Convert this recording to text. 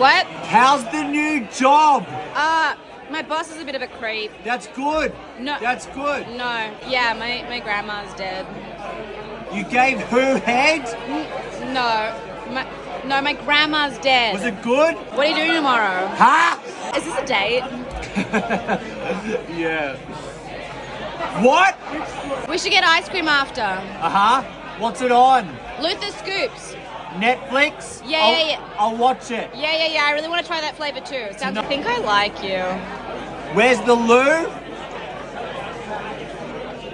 What? How's the new job? My boss is a bit of a creep. That's good. No. That's good. No. Yeah, my grandma's dead. You gave her head? No, my grandma's dead. Was it good? What are you doing tomorrow? Huh? Is this a date? Yeah. What? We should get ice cream after. Uh-huh. What's it on? Luther Scoops. Netflix? Yeah. I'll watch it. Yeah. I really want to try that flavor too. I think I like you. Where's the loo?